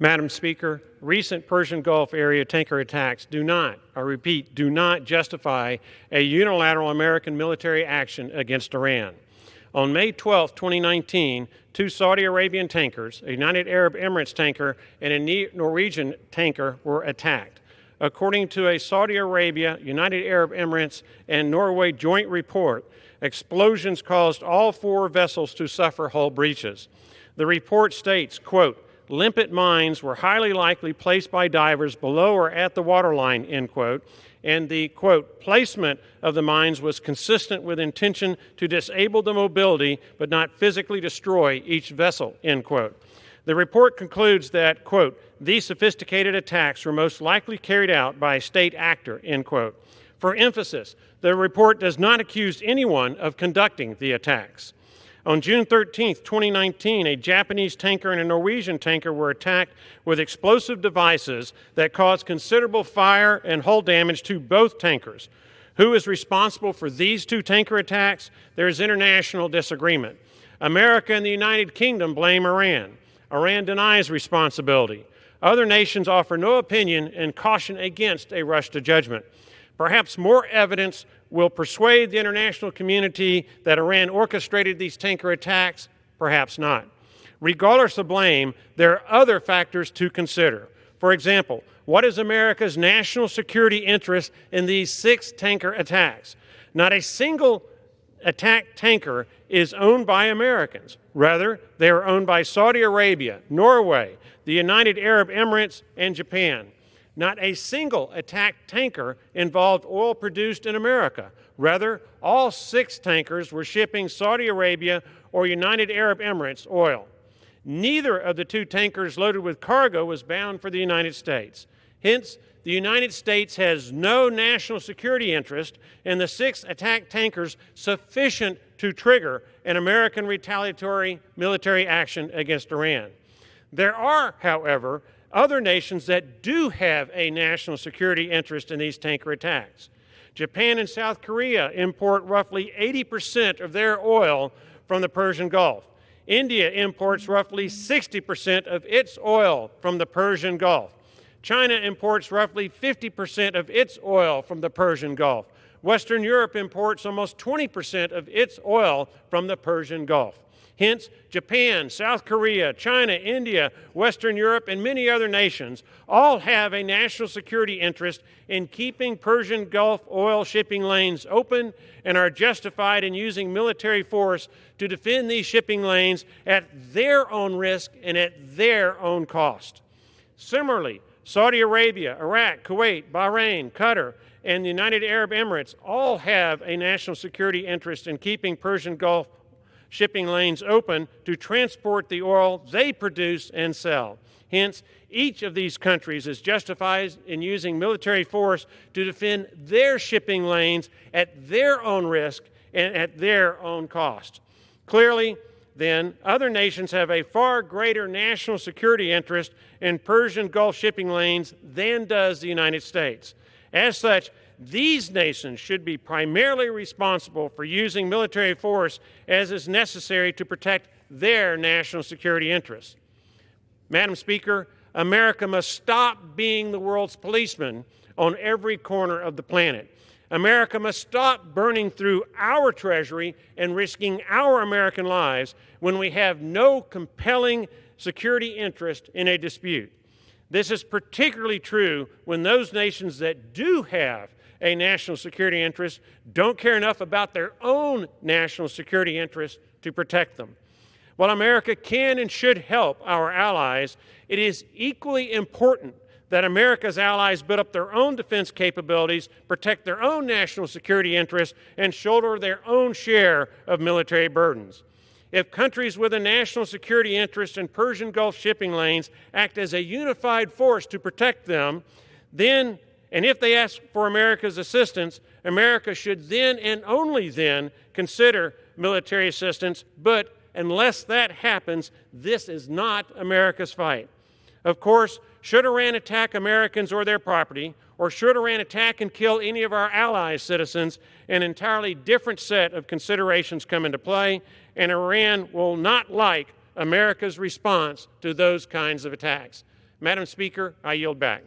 Madam Speaker, recent Persian Gulf area tanker attacks do not, I repeat, do not justify a unilateral American military action against Iran. On May 12, 2019, two Saudi Arabian tankers, a United Arab Emirates tanker and a Norwegian tanker, were attacked. According to a Saudi Arabia, United Arab Emirates, and Norway joint report, explosions caused all four vessels to suffer hull breaches. The report states, quote, "Limpet mines were highly likely placed by divers below or at the waterline," end quote, and the, quote, "placement of the mines was consistent with intention to disable the mobility but not physically destroy each vessel," end quote. The report concludes that, quote, "These sophisticated attacks were most likely carried out by a state actor," end quote. For emphasis, the report does not accuse anyone of conducting the attacks. On June 13, 2019, a Japanese tanker and a Norwegian tanker were attacked with explosive devices that caused considerable fire and hull damage to both tankers. Who is responsible for these two tanker attacks? There is international disagreement. America and the United Kingdom blame Iran. Iran denies responsibility. Other nations offer no opinion and caution against a rush to judgment. Perhaps more evidence will persuade the international community that Iran orchestrated these tanker attacks, perhaps not. Regardless of blame, there are other factors to consider. For example, what is America's national security interest in these 6 tanker attacks? Not a single attack tanker is owned by Americans. Rather, they are owned by Saudi Arabia, Norway, the United Arab Emirates, and Japan. Not a single attack tanker involved oil produced in America. Rather, all 6 tankers were shipping Saudi Arabia or United Arab Emirates oil. Neither of the 2 tankers loaded with cargo was bound for the United States. Hence, the United States has no national security interest in the 6 attack tankers sufficient to trigger an American retaliatory military action against Iran. There are, however, other nations that do have a national security interest in these tanker attacks. Japan and South Korea import roughly 80% of their oil from the Persian Gulf. India imports roughly 60% of its oil from the Persian Gulf. China imports roughly 50% of its oil from the Persian Gulf. Western Europe imports almost 20% of its oil from the Persian Gulf. Hence, Japan, South Korea, China, India, Western Europe, and many other nations all have a national security interest in keeping Persian Gulf oil shipping lanes open and are justified in using military force to defend these shipping lanes at their own risk and at their own cost. Similarly, Saudi Arabia, Iraq, Kuwait, Bahrain, Qatar, and the United Arab Emirates all have a national security interest in keeping Persian Gulf shipping lanes open to transport the oil they produce and sell. Hence, each of these countries is justified in using military force to defend their shipping lanes at their own risk and at their own cost. Clearly, then, other nations have a far greater national security interest in Persian Gulf shipping lanes than does the United States. As such, these nations should be primarily responsible for using military force as is necessary to protect their national security interests. Madam Speaker, America must stop being the world's policeman on every corner of the planet. America must stop burning through our treasury and risking our American lives when we have no compelling security interest in a dispute. This is particularly true when those nations that do have a national security interest don't care enough about their own national security interests to protect them. While America can and should help our allies, it is equally important that America's allies build up their own defense capabilities, protect their own national security interests, and shoulder their own share of military burdens. If countries with a national security interest in Persian Gulf shipping lanes act as a unified force to protect them, then, and if they ask for America's assistance, America should then and only then consider military assistance. But unless that happens, this is not America's fight. Of course, should Iran attack Americans or their property, or should Iran attack and kill any of our allies' citizens, an entirely different set of considerations come into play, and Iran will not like America's response to those kinds of attacks. Madam Speaker, I yield back.